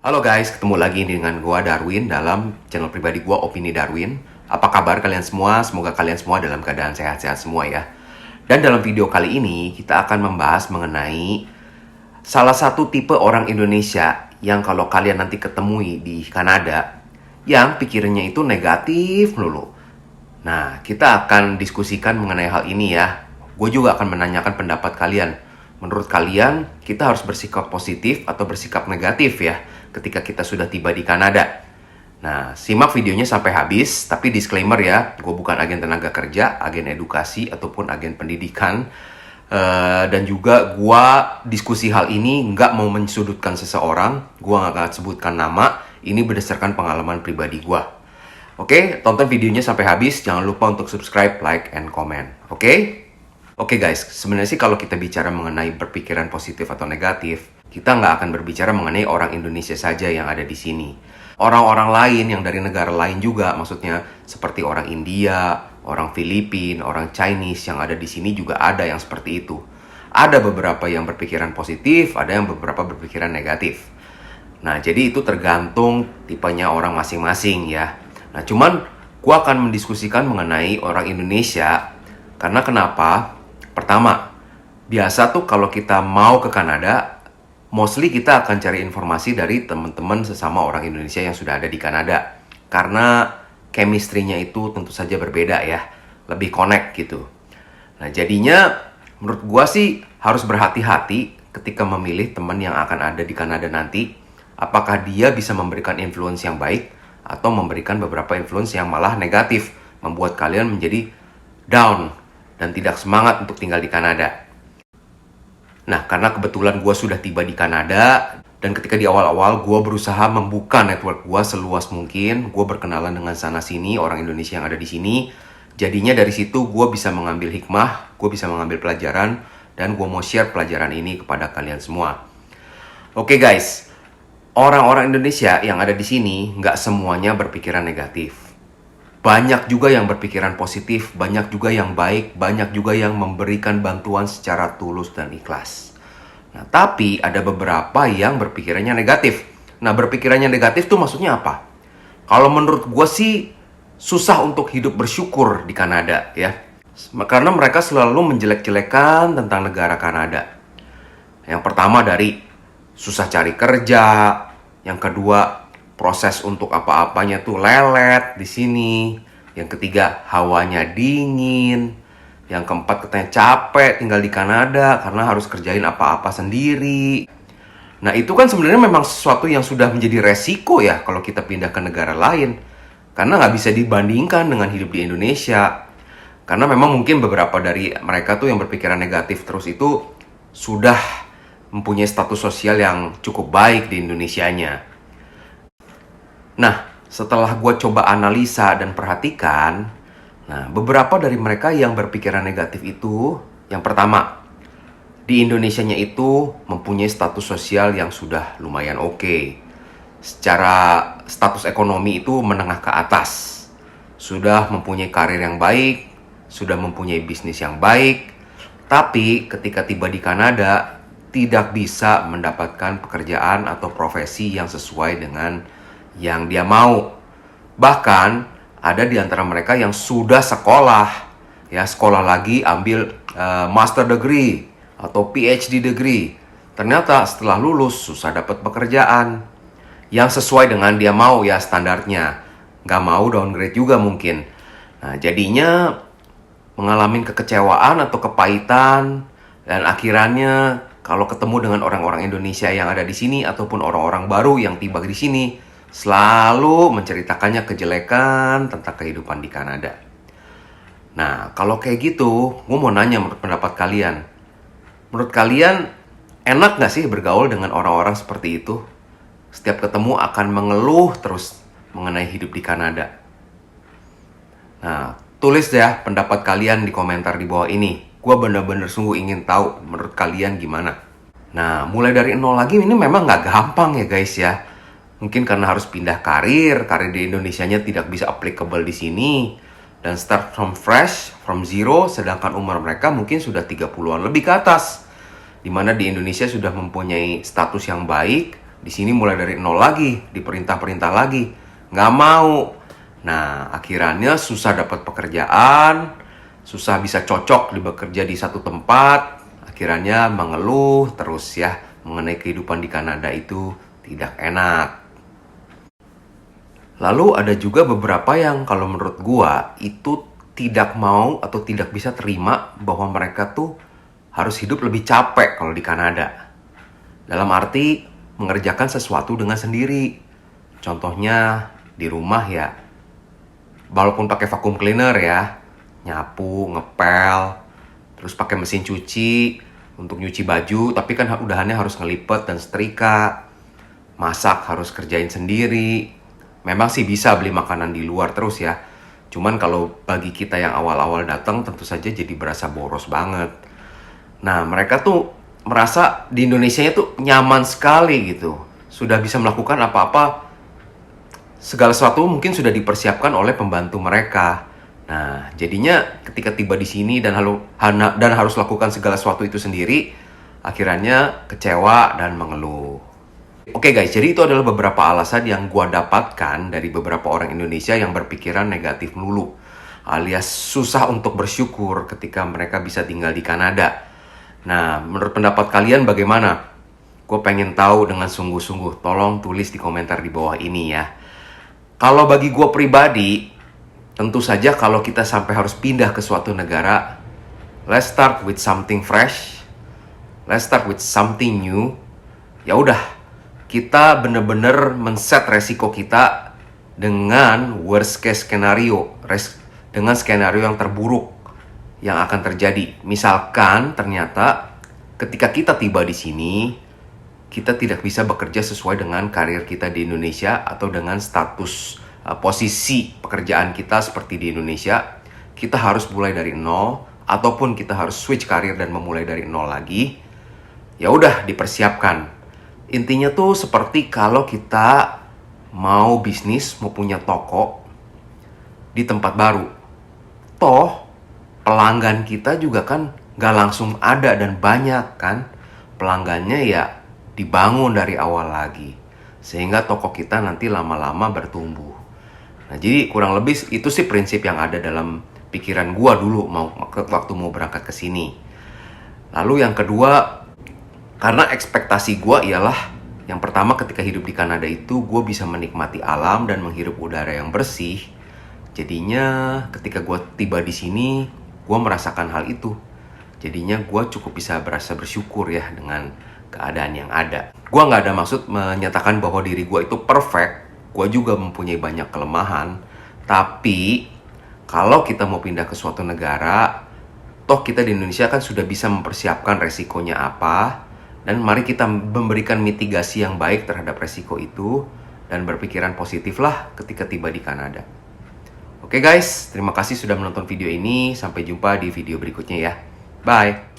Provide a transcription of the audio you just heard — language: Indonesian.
Halo guys, ketemu lagi dengan gua Darwin dalam channel pribadi gua Opini Darwin. Apa kabar kalian semua? Semoga kalian semua dalam keadaan sehat-sehat semua ya. Dan dalam video kali ini kita akan membahas mengenai salah satu tipe orang Indonesia yang kalau kalian nanti ketemui di Kanada yang pikirannya itu negatif melulu. Nah, kita akan diskusikan mengenai hal ini ya. Gue juga akan menanyakan pendapat kalian. Menurut kalian, kita harus bersikap positif atau bersikap negatif ya ketika kita sudah tiba di Kanada. Nah, simak videonya sampai habis, tapi disclaimer ya, gue bukan agen tenaga kerja, agen edukasi, ataupun agen pendidikan. Dan juga gue diskusi hal ini nggak mau mensudutkan seseorang, gue nggak akan sebutkan nama, ini berdasarkan pengalaman pribadi gue. Oke, tonton videonya sampai habis, jangan lupa untuk subscribe, like, and comment. Oke guys, sebenarnya sih kalau kita bicara mengenai berpikiran positif atau negatif, kita nggak akan berbicara mengenai orang Indonesia saja yang ada di sini. Orang-orang lain yang dari negara lain juga, maksudnya seperti orang India, orang Filipina, orang Chinese yang ada di sini juga ada yang seperti itu. Ada beberapa yang berpikiran positif, ada yang beberapa berpikiran negatif. Nah, jadi itu tergantung tipenya orang masing-masing ya. Nah, cuman gua akan mendiskusikan mengenai orang Indonesia karena kenapa? Pertama, biasa tuh kalau kita mau ke Kanada, mostly kita akan cari informasi dari teman-teman sesama orang Indonesia yang sudah ada di Kanada. Karena chemistry-nya itu tentu saja berbeda ya, lebih connect gitu. Nah, jadinya menurut gua sih harus berhati-hati ketika memilih teman yang akan ada di Kanada nanti. Apakah dia bisa memberikan influence yang baik atau memberikan beberapa influence yang malah negatif, membuat kalian menjadi down dan tidak semangat untuk tinggal di Kanada. Nah, karena kebetulan gue sudah tiba di Kanada, dan ketika di awal-awal gue berusaha membuka network gue seluas mungkin, gue berkenalan dengan sana-sini, orang Indonesia yang ada di sini. Jadinya dari situ gue bisa mengambil hikmah, gue bisa mengambil pelajaran, dan gue mau share pelajaran ini kepada kalian semua. Oke guys, orang-orang Indonesia yang ada di sini nggak semuanya berpikiran negatif. Banyak juga yang berpikiran positif, banyak juga yang baik, banyak juga yang memberikan bantuan secara tulus dan ikhlas. Nah, tapi ada beberapa yang berpikirannya negatif. Nah, berpikirannya negatif tuh maksudnya apa? Kalau menurut gue sih, susah untuk hidup bersyukur di Kanada ya. Karena mereka selalu menjelek-jelekan tentang negara Kanada. Yang pertama dari susah cari kerja, yang kedua proses untuk apa-apanya tuh lelet di sini. Yang ketiga, hawanya dingin. Yang keempat, katanya capek tinggal di Kanada karena harus kerjain apa-apa sendiri. Nah, itu kan sebenarnya memang sesuatu yang sudah menjadi resiko ya kalau kita pindah ke negara lain. Karena nggak bisa dibandingkan dengan hidup di Indonesia. Karena memang mungkin beberapa dari mereka tuh yang berpikiran negatif terus itu sudah mempunyai status sosial yang cukup baik di Indonesianya. Nah, setelah gue coba analisa dan perhatikan, nah beberapa dari mereka yang berpikiran negatif itu, yang pertama, di Indonesianya itu mempunyai status sosial yang sudah lumayan oke. Secara status ekonomi itu menengah ke atas. Sudah mempunyai karir yang baik, sudah mempunyai bisnis yang baik, tapi ketika tiba di Kanada, tidak bisa mendapatkan pekerjaan atau profesi yang sesuai dengan yang dia mau. Bahkan ada di antara mereka yang sudah sekolah lagi ambil master degree atau PhD degree. Ternyata setelah lulus susah dapat pekerjaan yang sesuai dengan dia mau ya standarnya. Gak mau downgrade juga mungkin. Nah, jadinya mengalami kekecewaan atau kepahitan, dan akhirannya kalau ketemu dengan orang-orang Indonesia yang ada di sini ataupun orang-orang baru yang tiba di sini, selalu menceritakannya kejelekan tentang kehidupan di Kanada. Nah, kalau kayak gitu, gue mau nanya menurut pendapat kalian. Menurut kalian, enak gak sih bergaul dengan orang-orang seperti itu? Setiap ketemu akan mengeluh terus mengenai hidup di Kanada. Nah, tulis ya pendapat kalian di komentar di bawah ini. Gue bener-bener sungguh ingin tahu menurut kalian gimana. Nah, mulai dari nol lagi ini memang gak gampang ya guys ya. Mungkin karena harus pindah karir di Indonesianya tidak bisa applicable di sini, dan start from fresh, from zero, sedangkan umur mereka mungkin sudah 30-an lebih ke atas. Dimana di Indonesia sudah mempunyai status yang baik, Di sini mulai dari nol lagi, diperintah-perintah lagi. Nggak mau. Nah, akhirnya susah dapat pekerjaan, susah bisa cocok bekerja di satu tempat. Akhirnya mengeluh terus ya, mengenai kehidupan di Kanada itu tidak enak. Lalu ada juga beberapa yang kalau menurut gua itu tidak mau atau tidak bisa terima bahwa mereka tuh harus hidup lebih capek kalau di Kanada. Dalam arti mengerjakan sesuatu dengan sendiri. Contohnya di rumah ya, walaupun pakai vacuum cleaner ya, nyapu, ngepel, terus pakai mesin cuci untuk nyuci baju, tapi kan udahannya harus ngelipet dan setrika. Masak harus kerjain sendiri. Memang sih bisa beli makanan di luar terus ya. Cuman kalau bagi kita yang awal-awal datang tentu saja jadi berasa boros banget. Nah, mereka tuh merasa di Indonesia tuh nyaman sekali gitu. Sudah bisa melakukan apa-apa, segala sesuatu mungkin sudah dipersiapkan oleh pembantu mereka. Nah, jadinya ketika tiba di sini dan harus lakukan segala sesuatu itu sendiri, akhirnya kecewa dan mengeluh. Oke guys, jadi itu adalah beberapa alasan yang gua dapatkan dari beberapa orang Indonesia yang berpikiran negatif melulu, alias susah untuk bersyukur ketika mereka bisa tinggal di Kanada. Nah, menurut pendapat kalian bagaimana? Gue pengen tahu dengan sungguh-sungguh. Tolong tulis di komentar di bawah ini ya. Kalau bagi gue pribadi, tentu saja kalau kita sampai harus pindah ke suatu negara, let's start with something fresh. Let's start with something new. Ya udah, kita bener-bener men-set resiko kita dengan worst case scenario, dengan skenario yang terburuk yang akan terjadi. Misalkan ternyata ketika kita tiba di sini, kita tidak bisa bekerja sesuai dengan karir kita di Indonesia atau dengan status posisi pekerjaan kita seperti di Indonesia. Kita harus mulai dari nol, ataupun kita harus switch karir dan memulai dari nol lagi. Ya udah, dipersiapkan. Intinya tuh seperti kalau kita mau bisnis, mau punya toko di tempat baru. Toh pelanggan kita juga kan gak langsung ada dan banyak kan. Pelanggannya ya dibangun dari awal lagi, sehingga toko kita nanti lama-lama bertumbuh. Nah, jadi kurang lebih itu sih prinsip yang ada dalam pikiran gua dulu waktu mau berangkat ke sini. Lalu yang kedua, karena ekspektasi gua ialah yang pertama, ketika hidup di Kanada itu gua bisa menikmati alam dan menghirup udara yang bersih. Jadinya ketika gua tiba di sini, gue merasakan hal itu. Jadinya gue cukup bisa berasa bersyukur ya dengan keadaan yang ada. Gue gak ada maksud menyatakan bahwa diri gue itu perfect. Gue juga mempunyai banyak kelemahan. Tapi kalau kita mau pindah ke suatu negara, toh kita di Indonesia kan sudah bisa mempersiapkan resikonya apa. Dan mari kita memberikan mitigasi yang baik terhadap resiko itu, dan berpikiran positif lah ketika tiba di Kanada. Oke guys, terima kasih sudah menonton video ini. Sampai jumpa di video berikutnya ya. Bye!